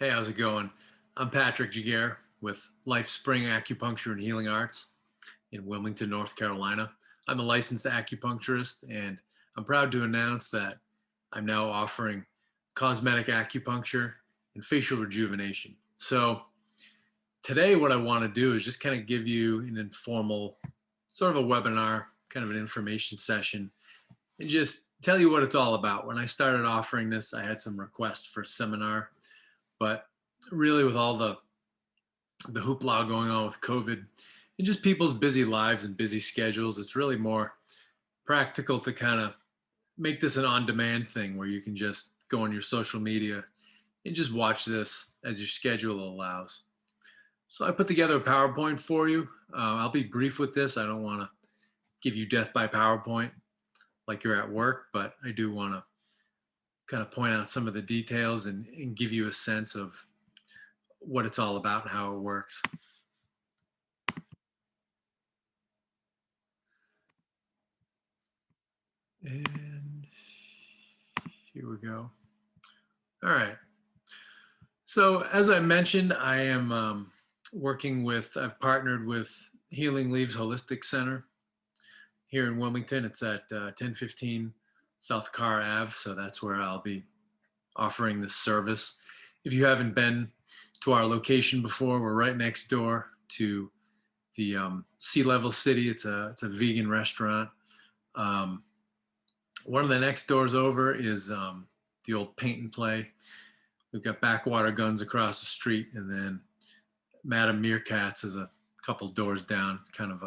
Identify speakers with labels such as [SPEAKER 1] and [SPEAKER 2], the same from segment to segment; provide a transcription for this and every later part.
[SPEAKER 1] Hey, how's it going? I'm Patrick Jaguar with Life Spring Acupuncture and Healing Arts in Wilmington, North Carolina. I'm a licensed acupuncturist, and I'm proud to announce that I'm now offering cosmetic acupuncture and facial rejuvenation. So, today, what I want to do is just kind of give you an informal, sort of a webinar, kind of an information session, and just tell you what it's all about. When I started offering this, I had some requests for a seminar, but really, with all the hoopla going on with COVID and just people's busy lives and busy schedules, it's really more practical to kind of make this an on-demand thing where you can just go on your social media and just watch this as your schedule allows. So I put together a PowerPoint for you. I'll be brief with this. I don't want to give you death by PowerPoint like you're at work, but I do want to kind of point out some of the details and give you a sense of what it's all about and how it works. And here we go. All right. So as I mentioned, I am I've partnered with Healing Leaves Holistic Center here in Wilmington. It's at 1015 South Carr Ave. So that's where I'll be offering this service. If you haven't been to our location before, we're right next door to the Sea Level City. It's a vegan restaurant. One of the next doors over is the old Paint and Play. We've got Backwater Guns across the street, and then Madame Meerkatz is a couple doors down. It's kind of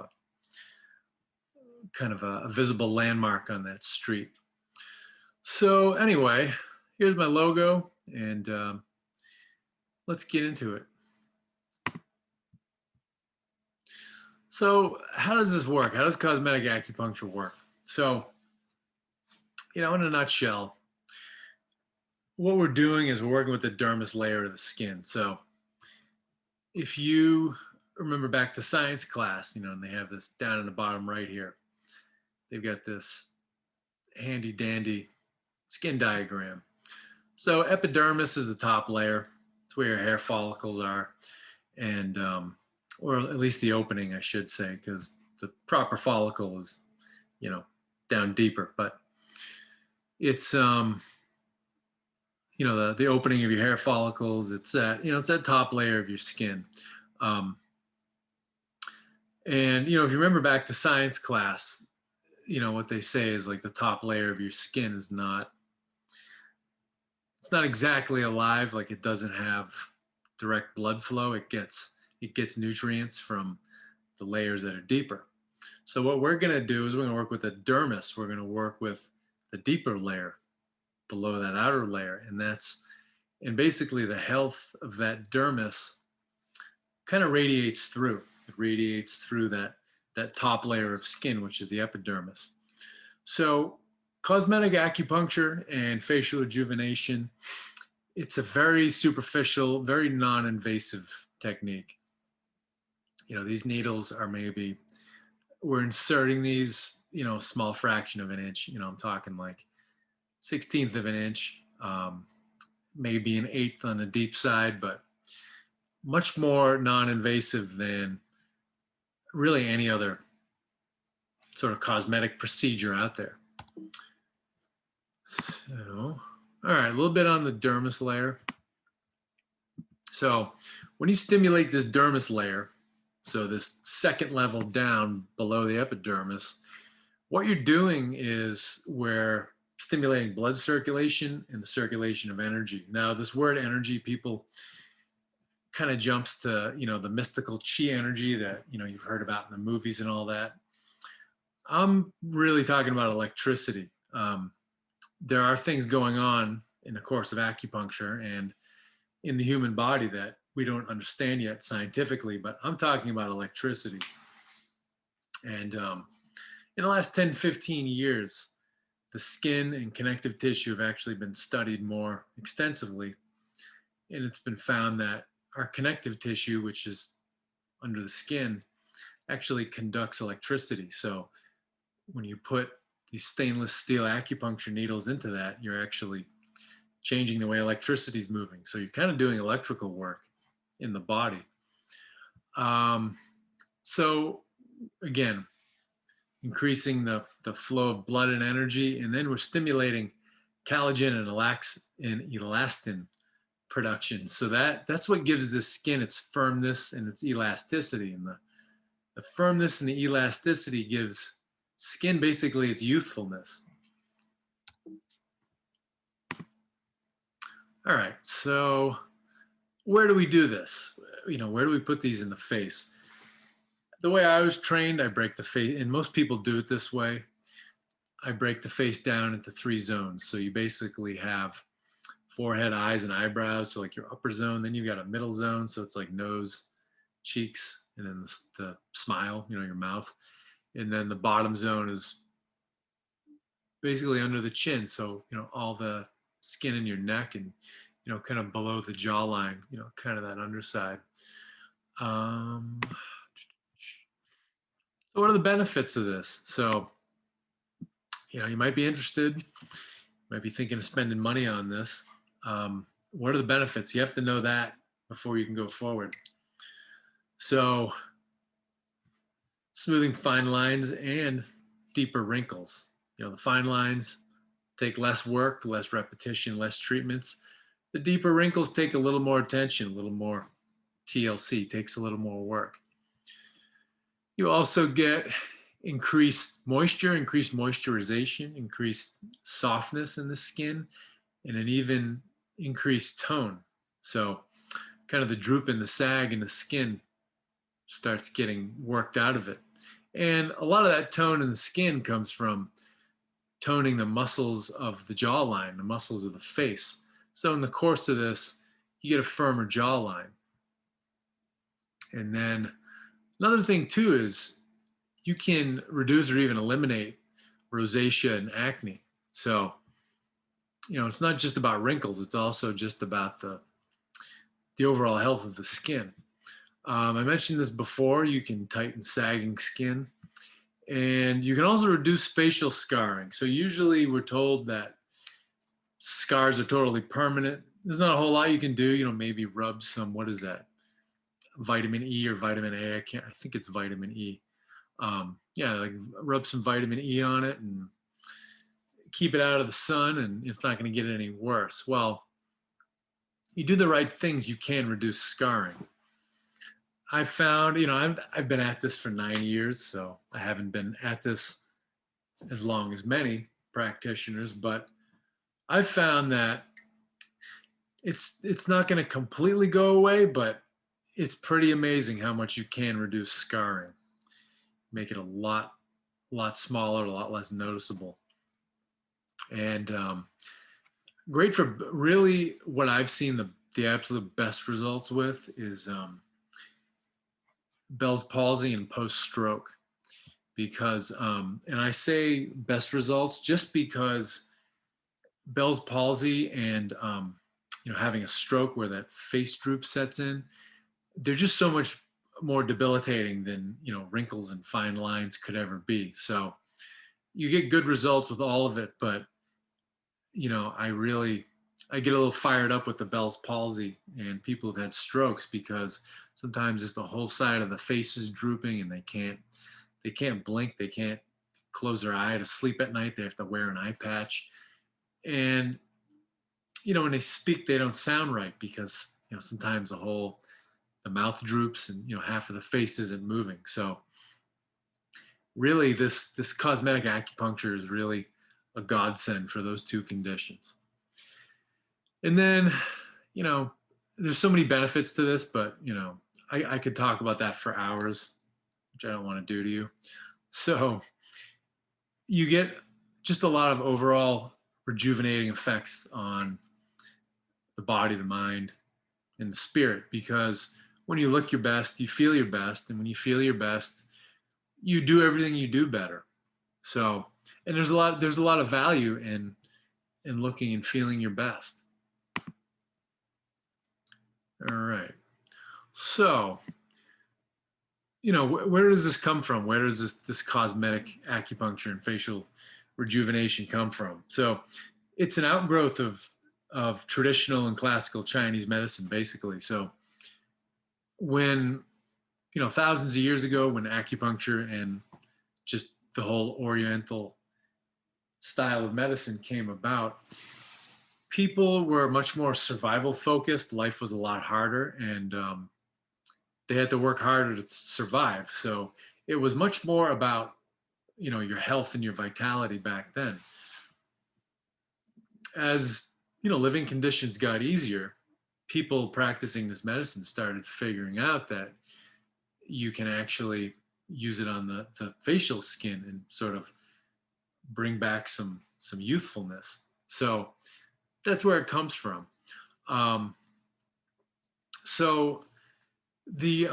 [SPEAKER 1] a visible landmark on that street. So anyway, here's my logo, and let's get into it. So how does this work? How does cosmetic acupuncture work? So, in a nutshell, what we're doing is we're working with the dermis layer of the skin. So if you remember back to science class, and they have this down in the bottom right here, they've got this handy dandy skin diagram. So epidermis is the top layer. It's where your hair follicles are, and or at least the opening, I should say, because the proper follicle is, down deeper. But it's the opening of your hair follicles. It's that top layer of your skin. And if you remember back to science class, what they say is like the top layer of your skin is not exactly alive. Like, it doesn't have direct blood flow. It gets nutrients from the layers that are deeper. So what we're going to do is we're going to work with the dermis. We're going to work with the deeper layer below that outer layer, and basically the health of that dermis kind of radiates through. It radiates through that top layer of skin, which is the epidermis. So cosmetic acupuncture and facial rejuvenation, it's a very superficial, very non-invasive technique. These needles are we're inserting these, a small fraction of an inch. I'm talking like 1/16 of an inch, maybe an eighth on the deep side, but much more non-invasive than really any other sort of cosmetic procedure out there. So, all right, a little bit on the dermis layer. So when you stimulate this dermis layer, so this second level down below the epidermis, what you're doing is we're stimulating blood circulation and the circulation of energy. Now, this word energy, people kind of jumps to, the mystical chi energy that, you've heard about in the movies and all that. I'm really talking about electricity. There are things going on in the course of acupuncture and in the human body that we don't understand yet scientifically, but I'm talking about electricity. And in the last 10, 15 years, the skin and connective tissue have actually been studied more extensively. And it's been found that our connective tissue, which is under the skin, actually conducts electricity. So when you put these stainless steel acupuncture needles into that, you're actually changing the way electricity is moving. So you're kind of doing electrical work in the body. So again, increasing the flow of blood and energy, and then we're stimulating collagen and elastin production. So that's what gives the skin its firmness and its elasticity. And the firmness and the elasticity gives skin basically its youthfulness. All right, so where do we do this? Where do we put these in the face? The way I was trained, I break the face, and most people do it this way. I break the face down into 3 zones. So you basically have forehead, eyes, and eyebrows. So like your upper zone, then you've got a middle zone. So it's like nose, cheeks, and then the smile, your mouth. And then the bottom zone is basically under the chin. So, all the skin in your neck and, kind of below the jawline, kind of that underside. So what are the benefits of this? So, you might be interested, might be thinking of spending money on this. What are the benefits? You have to know that before you can go forward. So smoothing fine lines and deeper wrinkles. The fine lines take less work, less repetition, less treatments. The deeper wrinkles take a little more attention, a little more TLC, takes a little more work. You also get increased moisture, increased moisturization, increased softness in the skin, and an even increased tone. So kind of the droop and the sag in the skin starts getting worked out of it. And a lot of that tone in the skin comes from toning the muscles of the jawline, the muscles of the face. So in the course of this, you get a firmer jawline. And then another thing too is you can reduce or even eliminate rosacea and acne. So, it's not just about wrinkles, it's also just about the overall health of the skin. I mentioned this before, you can tighten sagging skin, and you can also reduce facial scarring. So usually we're told that scars are totally permanent. There's not a whole lot you can do, maybe rub some, what is that? Vitamin E or vitamin A, I think it's vitamin E. Like rub some vitamin E on it and keep it out of the sun, and it's not going to get any worse. Well, you do the right things, you can reduce scarring. I found, I've been at this for 9 years, so I haven't been at this as long as many practitioners, but I've found that it's not going to completely go away, but it's pretty amazing how much you can reduce scarring, make it a lot smaller, a lot less noticeable. And great for really what I've seen the absolute best results with is Bell's palsy and post-stroke, because and I say best results just because Bell's palsy and having a stroke where that face droop sets in, they're just so much more debilitating than wrinkles and fine lines could ever be. So you get good results with all of it, but I get a little fired up with the Bell's palsy and people who've had strokes, because sometimes just the whole side of the face is drooping and they can't blink, they can't close their eye to sleep at night, they have to wear an eye patch. And when they speak, they don't sound right because sometimes the mouth droops and half of the face isn't moving. So really this cosmetic acupuncture is really a godsend for those 2 conditions. And then, there's so many benefits to this, but, I could talk about that for hours, which I don't want to do to you. So you get just a lot of overall rejuvenating effects on the body, the mind, and the spirit, because when you look your best, you feel your best. And when you feel your best, you do everything you do better. So, and there's a lot of value in looking and feeling your best. All right. So, where does this come from? Where does this cosmetic acupuncture and facial rejuvenation come from? So it's an outgrowth of of traditional and classical Chinese medicine, basically. So when, thousands of years ago, when acupuncture and just the whole Oriental style of medicine came about, people were much more survival focused. Life was a lot harder, and they had to work harder to survive. So it was much more about, your health and your vitality back then. As, living conditions got easier, people practicing this medicine started figuring out that you can actually use it on the facial skin and sort of bring back some youthfulness. So that's where it comes from. Um, so the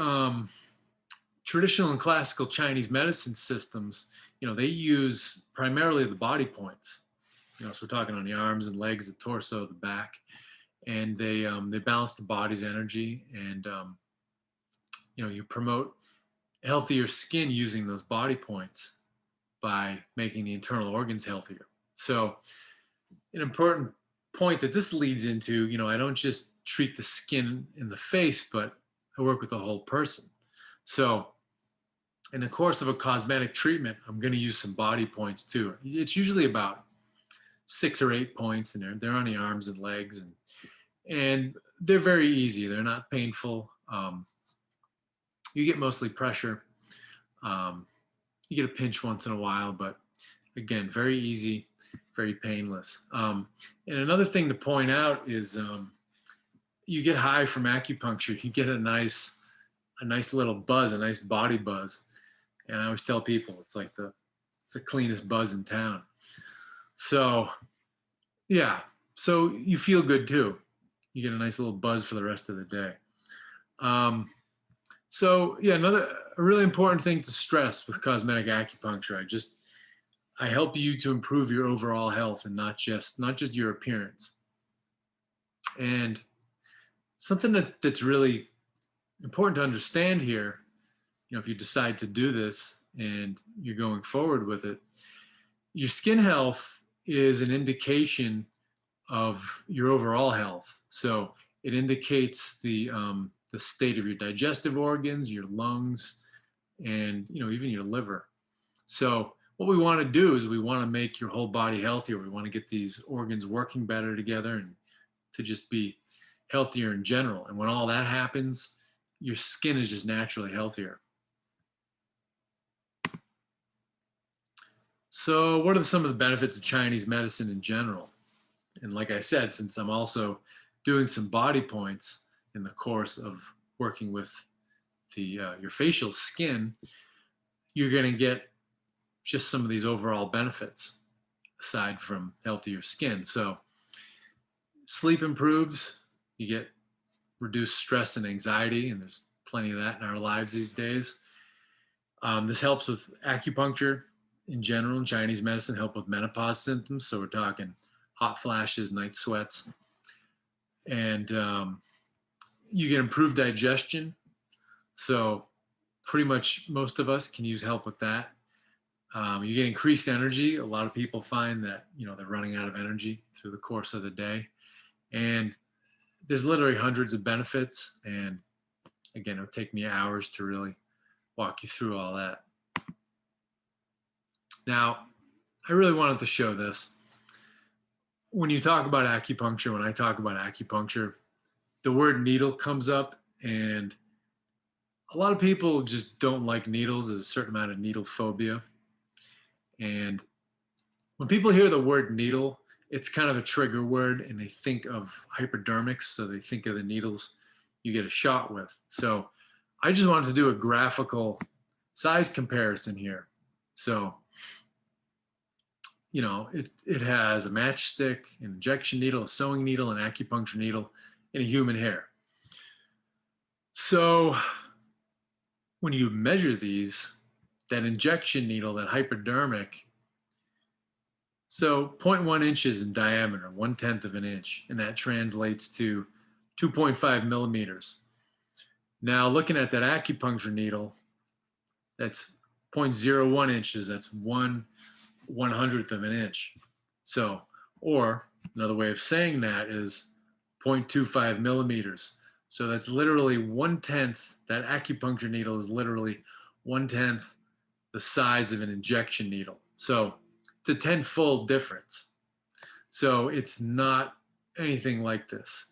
[SPEAKER 1] traditional and classical Chinese medicine systems, they use primarily the body points. So we're talking on the arms and legs, the torso, the back, and they balance the body's energy, and you promote healthier skin using those body points by making the internal organs healthier. So an important point that this leads into, I don't just treat the skin in the face, but I work with the whole person. So in the course of a cosmetic treatment, I'm going to use some body points too. It's usually about 6 or 8 points, and they're on the arms and legs, and they're very easy. They're not painful. You get mostly pressure. You get a pinch once in a while, but again, very easy, very painless. And another thing to point out is you get high from acupuncture. You get a nice little buzz, a nice body buzz. And I always tell people it's like it's the cleanest buzz in town. So yeah, so you feel good too. You get a nice little buzz for the rest of the day. So yeah, a really important thing to stress with cosmetic acupuncture. I help you to improve your overall health and not just your appearance. And something that's really important to understand here, if you decide to do this and you're going forward with it, your skin health is an indication of your overall health. So it indicates the state of your digestive organs, your lungs, and even your liver. So what we want to do is we want to make your whole body healthier. We want to get these organs working better together and to just be healthier in general. And when all that happens, your skin is just naturally healthier. So what are some of the benefits of Chinese medicine in general? And like I said, since I'm also doing some body points in the course of working with your facial skin, you're going to get just some of these overall benefits aside from healthier skin. So sleep improves, you get reduced stress and anxiety, and there's plenty of that in our lives these days. This helps with acupuncture in general, and Chinese medicine help with menopause symptoms. So we're talking hot flashes, night sweats, and you get improved digestion. So pretty much most of us can use help with that. You get increased energy. A lot of people find that they're running out of energy through the course of the day, and there's literally hundreds of benefits. And again, it would take me hours to really walk you through all that. Now, I really wanted to show this. When you talk about acupuncture, when I talk about acupuncture, the word needle comes up, and a lot of people just don't like needles. There's a certain amount of needle phobia. And when people hear the word needle, it's kind of a trigger word, and they think of hypodermics. So they think of the needles you get a shot with. So I just wanted to do a graphical size comparison here. So, it has a matchstick, an injection needle, a sewing needle, an acupuncture needle, and a human hair. So when you measure these, that injection needle, that hypodermic, so 0.1 inches in diameter, 1/10 of an inch, and that translates to 2.5 millimeters. Now looking at that acupuncture needle, that's 0.01 inches, that's 1/100th of an inch. So, or Another way of saying that is 0.25 millimeters. So that's literally 1/10. That acupuncture needle is literally 1/10 the size of an injection needle. So it's a tenfold difference. So it's not anything like this.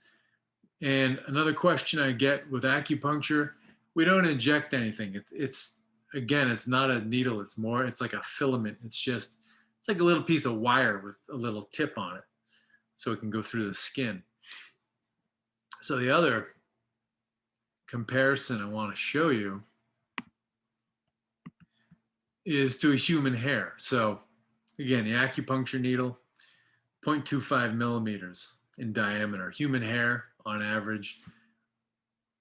[SPEAKER 1] And another question I get with acupuncture, we don't inject anything. It's again, it's not a needle. It's like a filament. It's like a little piece of wire with a little tip on it, so it can go through the skin. So the other comparison I want to show you is to a human hair. So again, the acupuncture needle, 0.25 millimeters in diameter. Human hair, on average,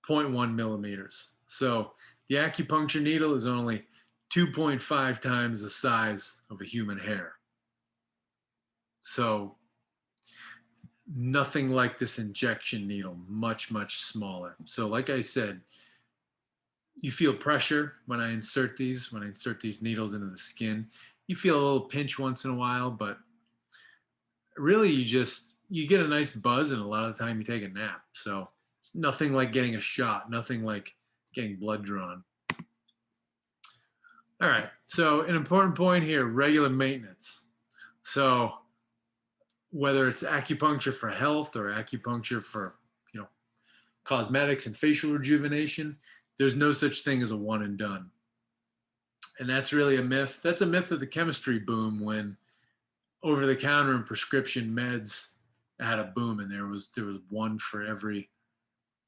[SPEAKER 1] 0.1 millimeters. So the acupuncture needle is only 2.5 times the size of a human hair. So nothing like this injection needle, much, much smaller. So like I said, you feel pressure when I insert these needles into the skin. You feel a little pinch once in a while, but really you get a nice buzz, and a lot of the time you take a nap. So it's nothing like getting a shot, nothing like getting blood drawn. All right, so an important point here, regular maintenance. So whether it's acupuncture for health or acupuncture for, cosmetics and facial rejuvenation, there's no such thing as a one and done. And that's really a myth. That's a myth of the chemistry boom, when over the counter and prescription meds had a boom, and there was one for every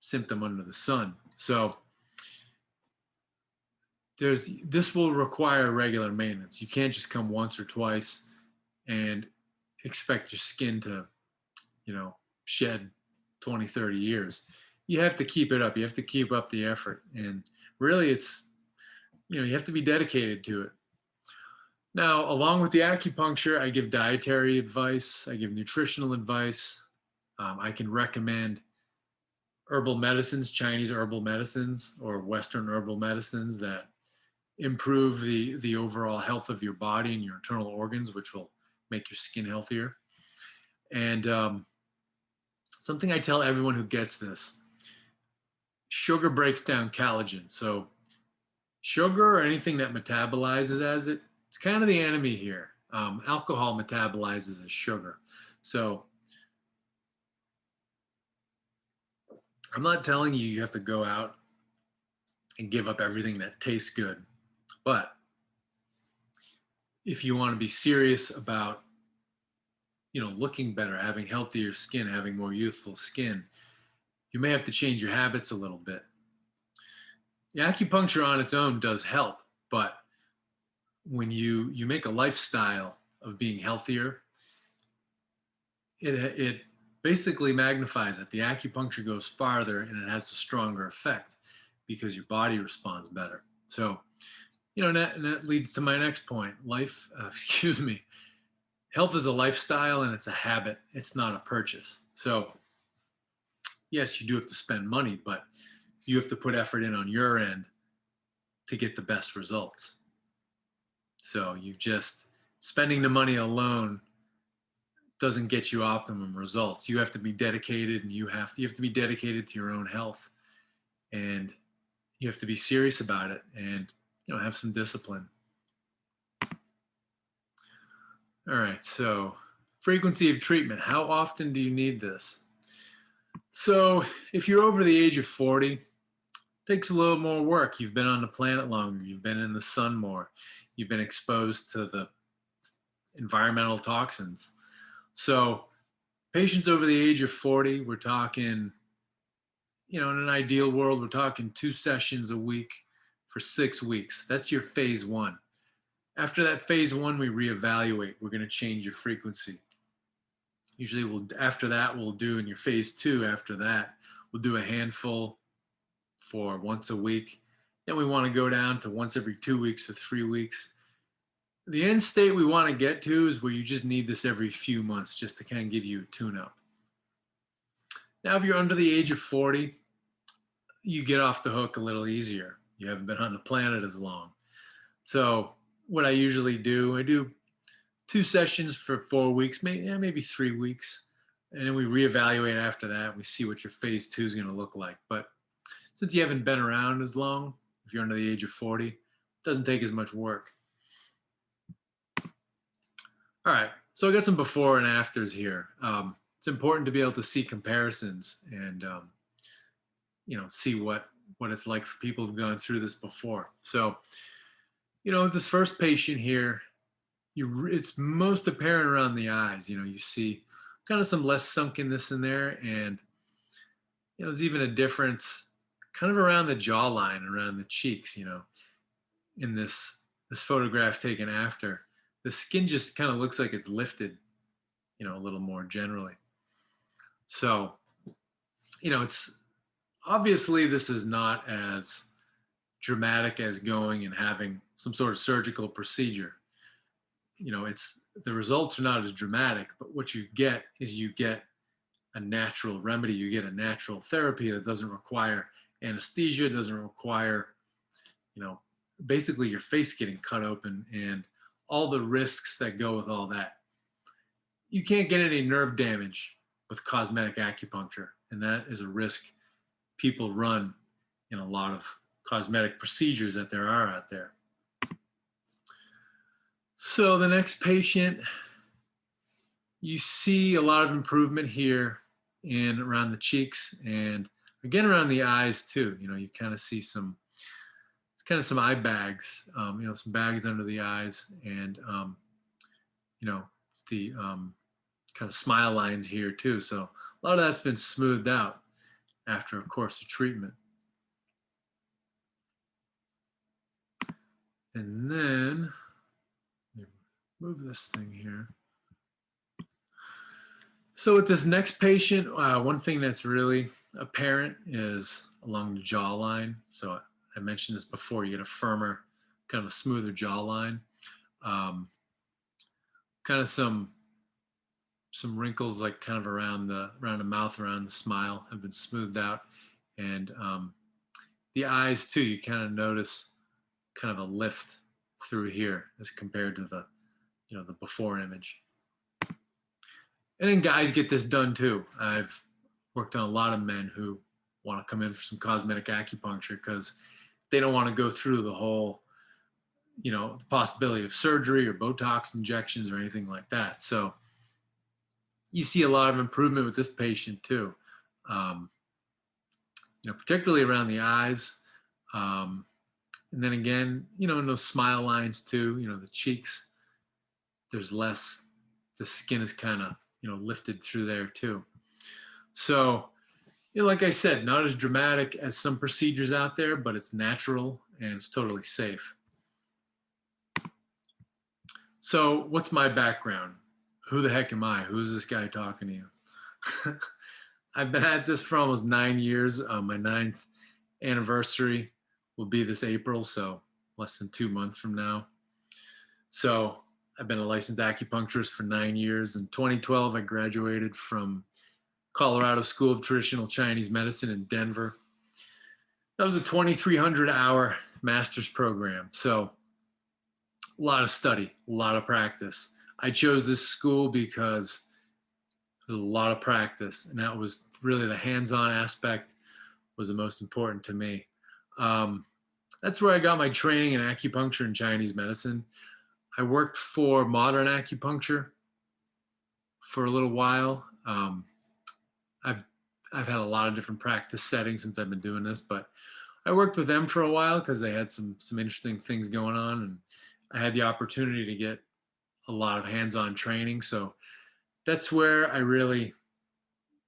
[SPEAKER 1] symptom under the sun. So this will require regular maintenance. You can't just come once or twice and expect your skin to, shed 20, 30 years. You have to keep it up. You have to keep up the effort. And really you have to be dedicated to it. Now, along with the acupuncture, I give dietary advice. I give nutritional advice. I can recommend herbal medicines, Chinese herbal medicines, or Western herbal medicines that improve the overall health of your body and your internal organs, which will make your skin healthier. And something I tell everyone who gets this: sugar breaks down collagen. So sugar, or anything that metabolizes as it's kind of the enemy here. Alcohol metabolizes as sugar. So I'm not telling you have to go out and give up everything that tastes good. But if you want to be serious about, looking better, having healthier skin, having more youthful skin, you may have to change your habits a little bit. The acupuncture on its own does help, but when you make a lifestyle of being healthier, it basically magnifies it. The acupuncture goes farther, and it has a stronger effect because your body responds better. So, and that leads to my next point. Health is a lifestyle, and it's a habit. It's not a purchase. So yes, you do have to spend money, but you have to put effort in on your end to get the best results. So spending the money alone doesn't get you optimum results. You have to be dedicated, and you have to be dedicated to your own health, and you have to be serious about it, and have some discipline. All right, so frequency of treatment. How often do you need this? So if you're over the age of 40, it takes a little more work. You've been on the planet longer. You've been in the sun more. You've been exposed to the environmental toxins. So patients over the age of 40, we're talking, in an ideal world, we're talking 2 sessions a week for 6 weeks. That's your phase 1. After that phase 1, we reevaluate. We're going to change your frequency. Usually after that, we'll do in your phase 2, after that, we'll do a handful for once a week. Then we want to go down to once every 2 weeks for 3 weeks. The end state we want to get to is where you just need this every few months, just to kind of give you a tune-up. Now, if you're under the age of 40, you get off the hook a little easier. You haven't been on the planet as long. So what I usually do, I do 2 sessions for 4 weeks, maybe 3 weeks. And then we reevaluate after that. We see what your phase 2 is going to look like. But since you haven't been around as long, if you're under the age of 40, it doesn't take as much work. All right, so I got some before and afters here. It's important to be able to see comparisons and see what it's like for people who've gone through this before. So, this first patient here, it's most apparent around the eyes. You see kind of some less sunkenness in there, and there's even a difference kind of around the jawline, around the cheeks. In this photograph taken after, the skin just kind of looks like it's lifted, a little more generally. So, it's obviously this is not as dramatic as going and having some sort of surgical procedure. It's the results are not as dramatic, but what you get is you get a natural remedy. You get a natural therapy that doesn't require anesthesia, doesn't require, basically your face getting cut open and all the risks that go with all that. You can't get any nerve damage with cosmetic acupuncture, and that is a risk people run in a lot of cosmetic procedures that there are out there. So the next patient, you see a lot of improvement here and around the cheeks, and again around the eyes too. You kind of see some eye bags, some bags under the eyes, and the kind of smile lines here too. So a lot of that's been smoothed out after a course of treatment. And then move this thing here. So with this next patient, one thing that's really apparent is along the jawline. So I mentioned this before, you get a firmer, kind of a smoother jawline. Kind of some wrinkles like kind of around the mouth, around the smile have been smoothed out. And the eyes too, you kind of notice kind of a lift through here as compared to the before image. And then guys get this done too. I've worked on a lot of men who want to come in for some cosmetic acupuncture because they don't want to go through the whole, the possibility of surgery or Botox injections or anything like that. So you see a lot of improvement with this patient too. Particularly around the eyes. And then again, in those smile lines too, the cheeks, there's less, the skin is kind of, lifted through there too. So, like I said, not as dramatic as some procedures out there, but it's natural and it's totally safe. So what's my background? Who the heck am I? Who's this guy talking to you? I've been at this for almost 9 years. My 9th anniversary will be this April, so less than 2 months from now. So I've been a licensed acupuncturist for 9 years. In 2012, I graduated from Colorado School of Traditional Chinese Medicine in Denver. That was a 2,300-hour master's program. So a lot of study, a lot of practice. I chose this school because there's a lot of practice, and that was really the hands-on aspect was the most important to me. That's where I got my training in acupuncture and Chinese medicine. I worked for modern acupuncture for a little while. I've had a lot of different practice settings since I've been doing this, but I worked with them for a while because they had some interesting things going on, and I had the opportunity to get a lot of hands-on training. So that's where I really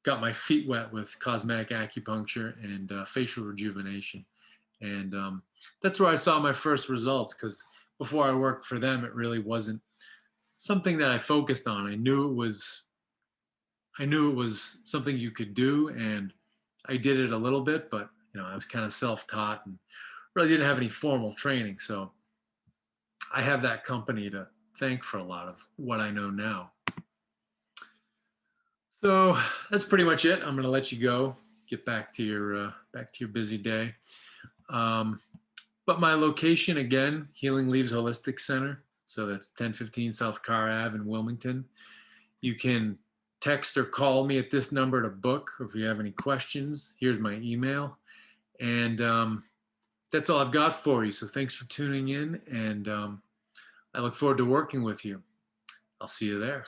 [SPEAKER 1] got my feet wet with cosmetic acupuncture and facial rejuvenation. And that's where I saw my first results, because before I worked for them, it really wasn't something that I focused on. I knew it was something you could do, and I did it a little bit, but I was kind of self-taught and really didn't have any formal training. So I have that company to thank for a lot of what I know now. So that's pretty much it. I'm going to let you go, get back to your busy day. But my location, again, Healing Leaves Holistic Center. So that's 1015 South Carr Ave in Wilmington. You can text or call me at this number to book, or if you have any questions, here's my email. And that's all I've got for you. So thanks for tuning in, and I look forward to working with you. I'll see you there.